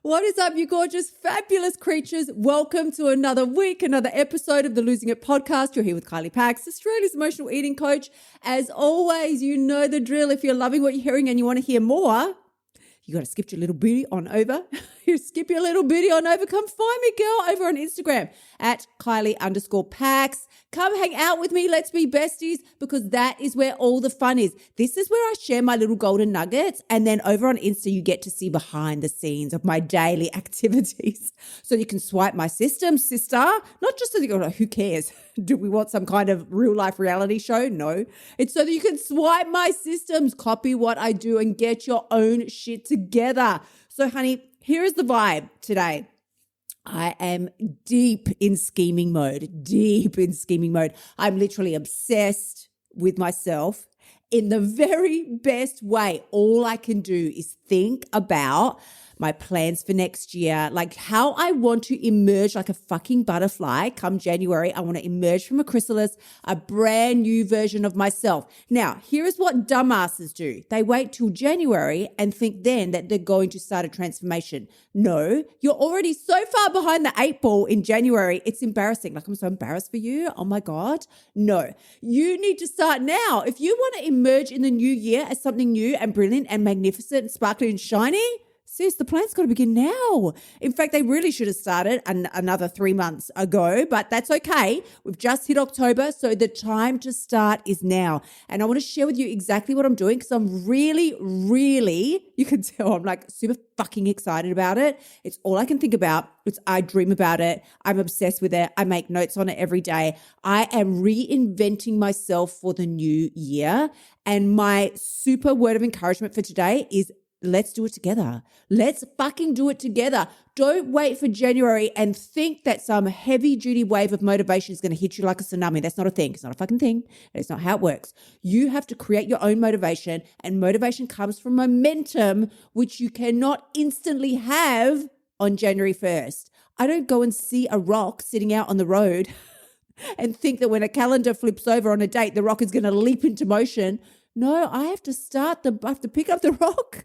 What is up, you gorgeous, fabulous creatures? Welcome to another week, another episode of the Losing It podcast. You're here with Kylie Pax, Australia's emotional eating coach. As always, you know the drill. If you're loving what you're hearing and you want to hear more, you got to skip your little booty on over. You skip your little booty on over. Come find me, girl, over on Instagram at Kylie_Pax. Come hang out with me. Let's be besties, because that is where all the fun is. This is where I share my little golden nuggets. And then over on Insta, you get to see behind the scenes of my daily activities. So you can swipe my system, sister. Not just so you go, like, who cares? Do we want some kind of real life reality show? No. It's so that you can swipe my systems, copy what I do, and get your own shit together. So, honey, here is the vibe today. I am deep in scheming mode. I'm literally obsessed with myself in the very best way. All I can do is think about my plans for next year, like how I want to emerge like a fucking butterfly come January. I want to emerge from a chrysalis, a brand new version of myself. Now, here is what dumbasses do. They wait till January and think then that they're going to start a transformation. No, you're already so far behind the 8 ball in January. It's embarrassing. Like, I'm so embarrassed for you. Oh my God. No, you need to start now. If you want to emerge in the new year as something new and brilliant and magnificent and sparkly and shiny, sis, the plan's got to begin now. In fact, they really should have started another 3 months ago, but that's okay. We've just hit October, so the time to start is now. And I want to share with you exactly what I'm doing, because I'm really, you can tell I'm like super fucking excited about it. It's all I can think about. I dream about it. I'm obsessed with it. I make notes on it every day. I am reinventing myself for the new year. And my super word of encouragement for today is, let's do it together. Let's fucking do it together. Don't wait for January and think that some heavy duty wave of motivation is going to hit you like a tsunami. That's not a thing. It's not a fucking thing. It's not how it works. You have to create your own motivation, and motivation comes from momentum, which you cannot instantly have on January 1st. I don't go and see a rock sitting out on the road and think that when a calendar flips over on a date, the rock is going to leap into motion. No, I have to pick up the rock.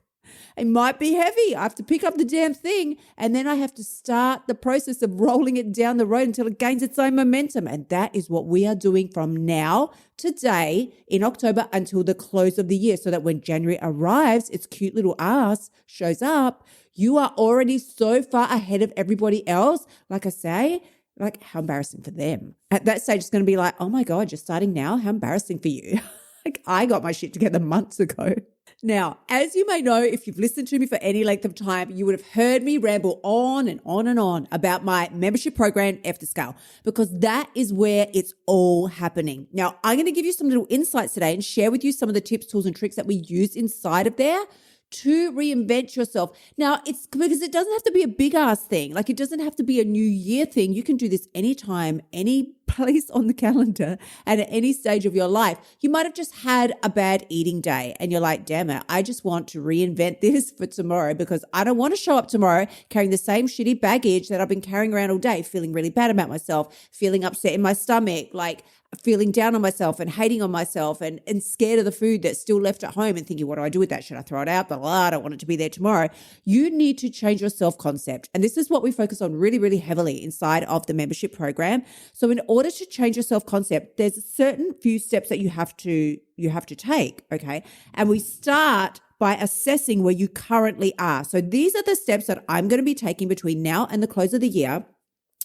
It might be heavy. I have to pick up the damn thing, and then I have to start the process of rolling it down the road until it gains its own momentum. And that is what we are doing from now, today, in October, until the close of the year, so that when January arrives, its cute little ass shows up, you are already so far ahead of everybody else. Like I say, like, how embarrassing for them. At that stage, it's going to be like, oh my God, you're starting now? How embarrassing for you. Like, I got my shit together months ago. Now, as you may know, if you've listened to me for any length of time, you would have heard me ramble on and on and on about my membership program, F to Scale, because that is where it's all happening. Now, I'm going to give you some little insights today and share with you some of the tips, tools, and tricks that we use inside of there to reinvent yourself. Now, it's because it doesn't have to be a big ass thing. Like, it doesn't have to be a new year thing. You can do this anytime, any place on the calendar, and at any stage of your life. You might have just had a bad eating day and you're like, damn it, I just want to reinvent this for tomorrow, because I don't want to show up tomorrow carrying the same shitty baggage that I've been carrying around all day, feeling really bad about myself, feeling upset in my stomach, like feeling down on myself and hating on myself and scared of the food that's still left at home and thinking, what do I do with that? Should I throw it out? But I don't want it to be there tomorrow. You need to change your self-concept. And this is what we focus on really, really heavily inside of the membership program. So in order to change your self-concept, there's a certain few steps that you have to take, okay? And we start by assessing where you currently are. So these are the steps that I'm going to be taking between now and the close of the year.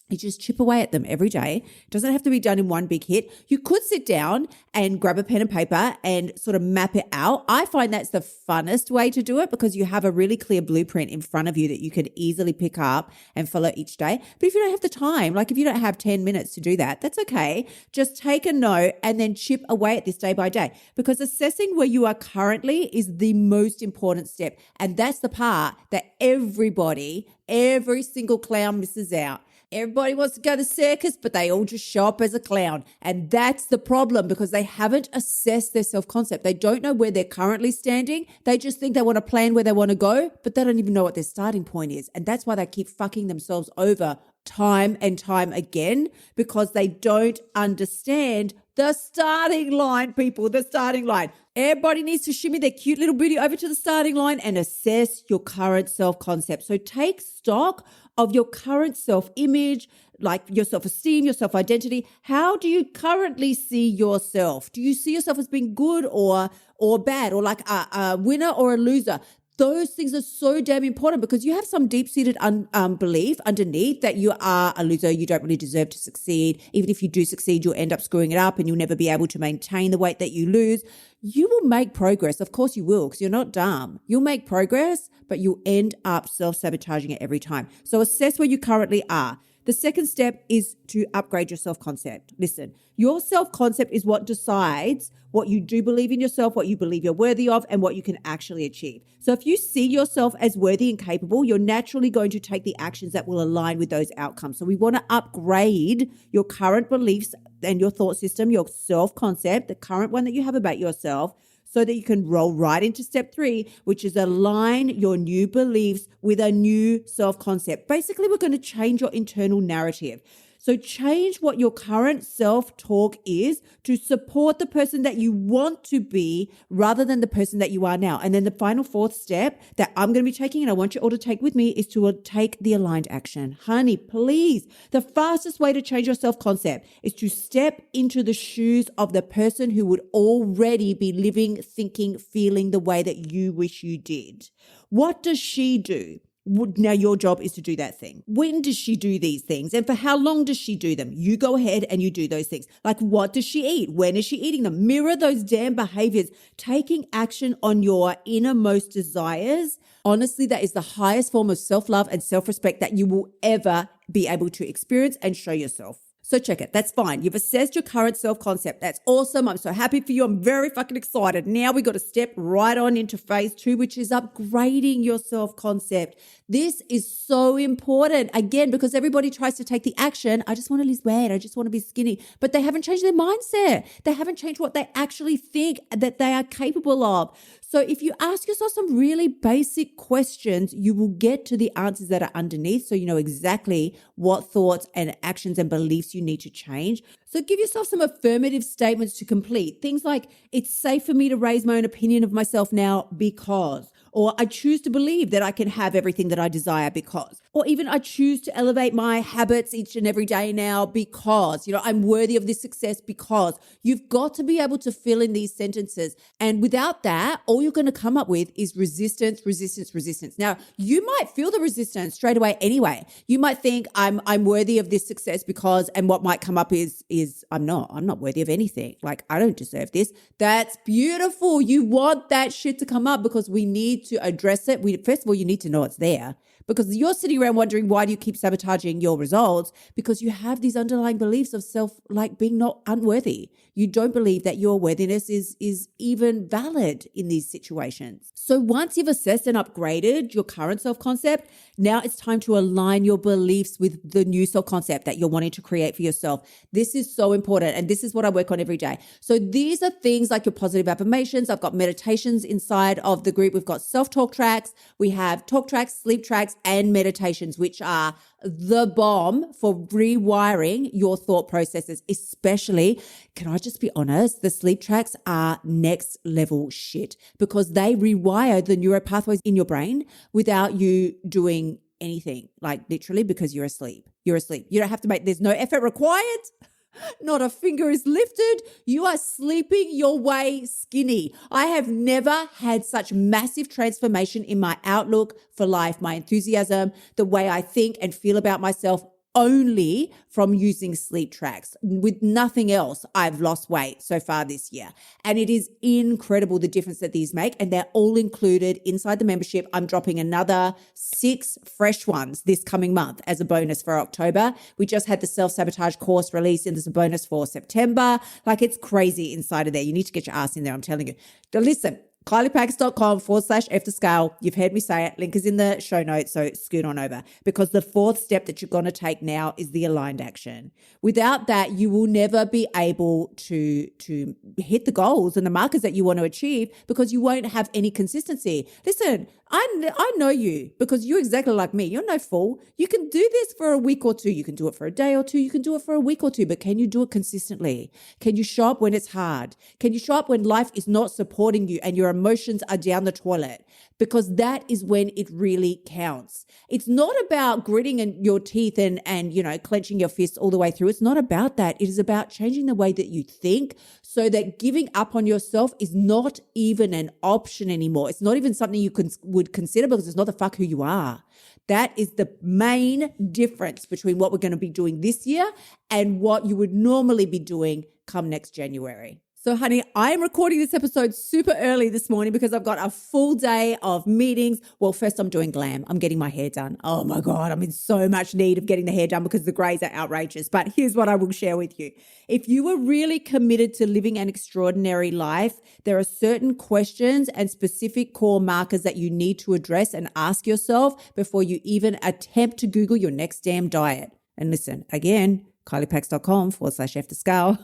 You just chip away at them every day. It doesn't have to be done in one big hit. You could sit down and grab a pen and paper and sort of map it out. I find that's the funnest way to do it, because you have a really clear blueprint in front of you that you can easily pick up and follow each day. But if you don't have the time, like if you don't have 10 minutes to do that, that's okay. Just take a note and then chip away at this day by day, because assessing where you are currently is the most important step. And that's the part that every single clown misses out. Everybody wants to go to the circus, but they all just show up as a clown. And that's the problem, because they haven't assessed their self-concept. They don't know where they're currently standing. They just think they want to plan where they want to go, but they don't even know what their starting point is. And that's why they keep fucking themselves over time and time again, because they don't understand The starting line, people, the starting line. Everybody needs to shimmy their cute little booty over to the starting line and assess your current self-concept. So take stock of your current self-image, like your self-esteem, your self-identity. How do you currently see yourself? Do you see yourself as being good or bad, or like a winner or a loser? Those things are so damn important because you have some deep-seated belief underneath that you are a loser, you don't really deserve to succeed. Even if you do succeed, you'll end up screwing it up and you'll never be able to maintain the weight that you lose. You will make progress. Of course you will, because you're not dumb. You'll make progress, but you'll end up self-sabotaging it every time. So assess where you currently are. The second step is to upgrade your self-concept. Listen, your self-concept is what decides what you do believe in yourself, what you believe you're worthy of, and what you can actually achieve. So if you see yourself as worthy and capable, you're naturally going to take the actions that will align with those outcomes. So we want to upgrade your current beliefs and your thought system, your self-concept, the current one that you have about yourself, so that you can roll right into step 3, which is align your new beliefs with a new self-concept. Basically, we're going to change your internal narrative. So change what your current self-talk is to support the person that you want to be rather than the person that you are now. And then the final 4th step that I'm going to be taking, and I want you all to take with me, is to take the aligned action. Honey, please, the fastest way to change your self-concept is to step into the shoes of the person who would already be living, thinking, feeling the way that you wish you did. What does she do? Now your job is to do that thing. When does she do these things? And for how long does she do them? You go ahead and you do those things. Like, what does she eat? When is she eating them? Mirror those damn behaviors. Taking action on your innermost desires. Honestly, that is the highest form of self-love and self-respect that you will ever be able to experience and show yourself. So check it. That's fine. You've assessed your current self-concept. That's awesome. I'm so happy for you. I'm very fucking excited. Now we got to step right on into phase 2, which is upgrading your self-concept. This is so important. Again, because everybody tries to take the action. I just want to lose weight. I just want to be skinny. But they haven't changed their mindset. They haven't changed what they actually think that they are capable of. So if you ask yourself some really basic questions, you will get to the answers that are underneath, so you know exactly what thoughts and actions and beliefs you need to change. So give yourself some affirmative statements to complete. Things like, it's safe for me to raise my own opinion of myself now because, or I choose to believe that I can have everything that I desire because, or even I choose to elevate my habits each and every day now because, I'm worthy of this success because. You've got to be able to fill in these sentences. And without that, all you're going to come up with is resistance, resistance, resistance. Now, you might feel the resistance straight away anyway. You might think I'm worthy of this success because, and what might come up is I'm not worthy of anything. Like, I don't deserve this. That's beautiful. You want that shit to come up because we need to address it. First of all, you need to know it's there, because you're sitting around wondering, why do you keep sabotaging your results? Because you have these underlying beliefs of self, like being not unworthy. You don't believe that your worthiness is even valid in these situations. So once you've assessed and upgraded your current self-concept, now it's time to align your beliefs with the new self-concept that you're wanting to create for yourself. This is so important. And this is what I work on every day. So these are things like your positive affirmations. I've got meditations inside of the group. We've got self-talk tracks. We have talk tracks, sleep tracks, and meditations, which are the bomb for rewiring your thought processes, especially, can I just be honest, the sleep tracks are next level shit because they rewire the neural pathways in your brain without you doing anything, like literally, because you're asleep. You're asleep. You don't have to there's no effort required. Not a finger is lifted. You are sleeping your way skinny. I have never had such massive transformation in my outlook for life, my enthusiasm, the way I think and feel about myself, only from using sleep tracks. With nothing else, I've lost weight so far this year. And it is incredible the difference that these make. And they're all included inside the membership. I'm dropping another 6 fresh ones this coming month as a bonus for October. We just had the self-sabotage course released and there's a bonus for September. Like, it's crazy inside of there. You need to get your ass in there, I'm telling you. Now listen, KyliePax.com/F2Scale. You've heard me say it. Link is in the show notes, so scoot on over. Because the 4th step that you're going to take now is the aligned action. Without that, you will never be able to hit the goals and the markers that you want to achieve because you won't have any consistency. Listen, I know you because you're exactly like me. You're no fool. You can do this for a week or two. You can do it for a day or two. You can do it for a week or two, but can you do it consistently? Can you show up when it's hard? Can you show up when life is not supporting you and your emotions are down the toilet? Because that is when it really counts. It's not about gritting your teeth and clenching your fists all the way through. It's not about that. It is about changing the way that you think so that giving up on yourself is not even an option anymore. It's not even something you would consider because it's not the fuck who you are. That is the main difference between what we're going to be doing this year and what you would normally be doing come next January. So, honey, I am recording this episode super early this morning because I've got a full day of meetings. Well, first I'm doing glam. I'm getting my hair done. Oh my God, I'm in so much need of getting the hair done because the grays are outrageous. But here's what I will share with you. If you were really committed to living an extraordinary life, there are certain questions and specific core markers that you need to address and ask yourself before you even attempt to Google your next damn diet. And listen, again, kyliepax.com/F the scale.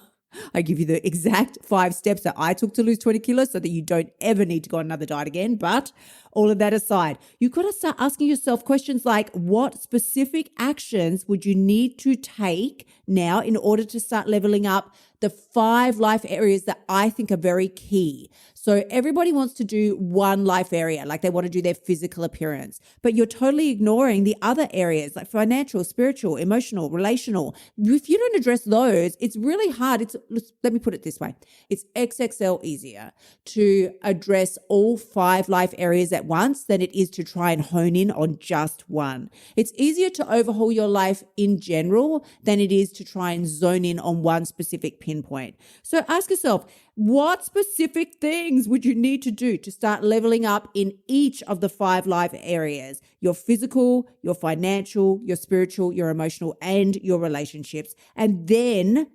I give you the exact 5 steps that I took to lose 20 kilos so that you don't ever need to go on another diet again. But all of that aside, you've got to start asking yourself questions like, what specific actions would you need to take now in order to start leveling up the 5 life areas that I think are very key? So everybody wants to do one life area, like they want to do their physical appearance, but you're totally ignoring the other areas like financial, spiritual, emotional, relational. If you don't address those, it's really hard. Let me put it this way. It's XXL easier to address all 5 life areas at once than it is to try and hone in on just one. It's easier to overhaul your life in general than it is to try and zone in on one specific pinpoint. So ask yourself, what specific things would you need to do to start leveling up in each of the 5 life areas? Your physical, your financial, your spiritual, your emotional, and your relationships. And then,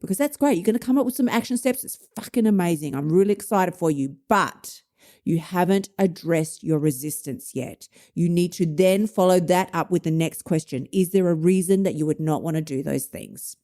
because that's great, you're going to come up with some action steps. It's fucking amazing. I'm really excited for you. But you haven't addressed your resistance yet. You need to then follow that up with the next question. Is there a reason that you would not want to do those things?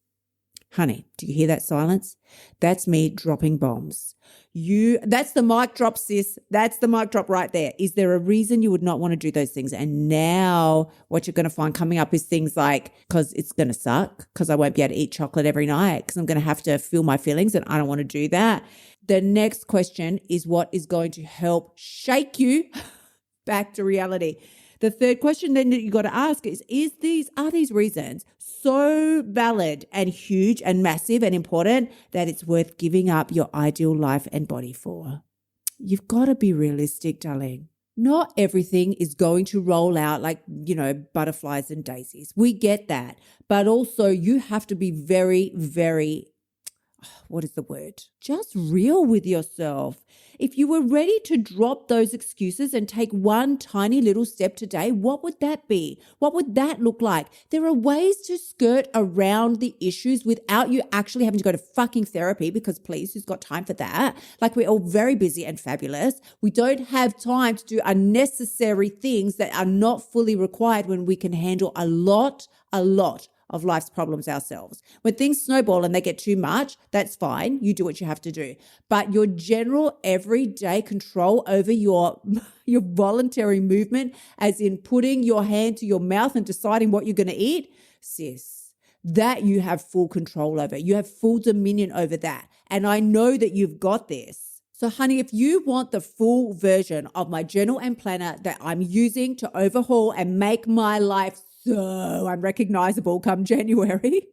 Honey, do you hear that silence? That's me dropping bombs. That's the mic drop, sis. That's the mic drop right there. Is there a reason you would not want to do those things? And now what you're going to find coming up is things like, because it's going to suck, because I won't be able to eat chocolate every night, because I'm going to have to feel my feelings and I don't want to do that. The next question is what is going to help shake you back to reality. The third question then that you got to ask is are these reasons so valid and huge and massive and important that it's worth giving up your ideal life and body for? You've got to be realistic, darling. Not everything is going to roll out like, butterflies and daisies. We get that. But also you have to be very, very, what is the word? Just real with yourself. If you were ready to drop those excuses and take one tiny little step today, what would that be? What would that look like? There are ways to skirt around the issues without you actually having to go to fucking therapy, because please, who's got time for that? Like, we're all very busy and fabulous. We don't have time to do unnecessary things that are not fully required when we can handle a lot of life's problems ourselves. When things snowball and they get too much, that's fine. You do what you have to do. But your general everyday control over your voluntary movement, as in putting your hand to your mouth and deciding what you're going to eat, sis, that you have full control over. You have full dominion over that. And I know that you've got this. So honey, if you want the full version of my journal and planner that I'm using to overhaul and make my life so unrecognizable come January,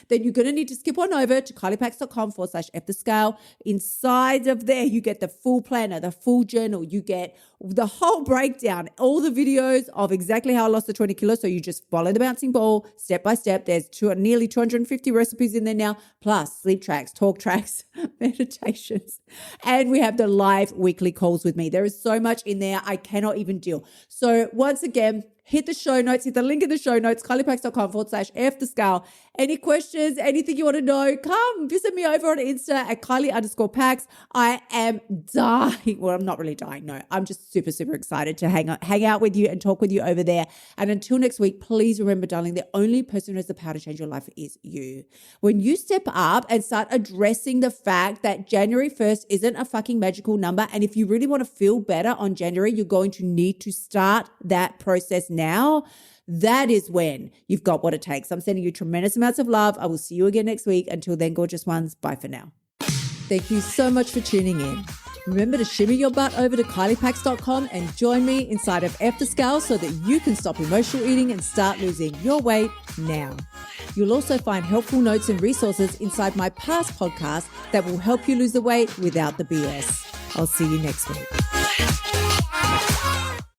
then you're going to need to skip on over to kyliepax.com/F the scale. Inside of there, you get the full planner, the full journal. You get the whole breakdown, all the videos of exactly how I lost the 20 kilos. So you just follow the bouncing ball step by step. There's nearly 250 recipes in there now, plus sleep tracks, talk tracks, meditations. And we have the live weekly calls with me. There is so much in there. I cannot even deal. So once again, hit the show notes, hit the link in the show notes, kyliepax.com/F the scale. Any questions, anything you want to know, come visit me over on Insta at Kylie_Pax. I am dying. Well, I'm not really dying. No, I'm just super, super excited to hang out with you and talk with you over there. And until next week, please remember, darling, the only person who has the power to change your life is you. When you step up and start addressing the fact that January 1st isn't a fucking magical number, and if you really want to feel better on January, you're going to need to start that process now. That is when you've got what it takes. I'm sending you tremendous amounts of love. I will see you again next week. Until then, gorgeous ones, bye for now. Thank you so much for tuning in. Remember to shimmy your butt over to KyliePax.com and join me inside of F the Scale so that you can stop emotional eating and start losing your weight now. You'll also find helpful notes and resources inside my past podcasts that will help you lose the weight without the BS. I'll see you next week.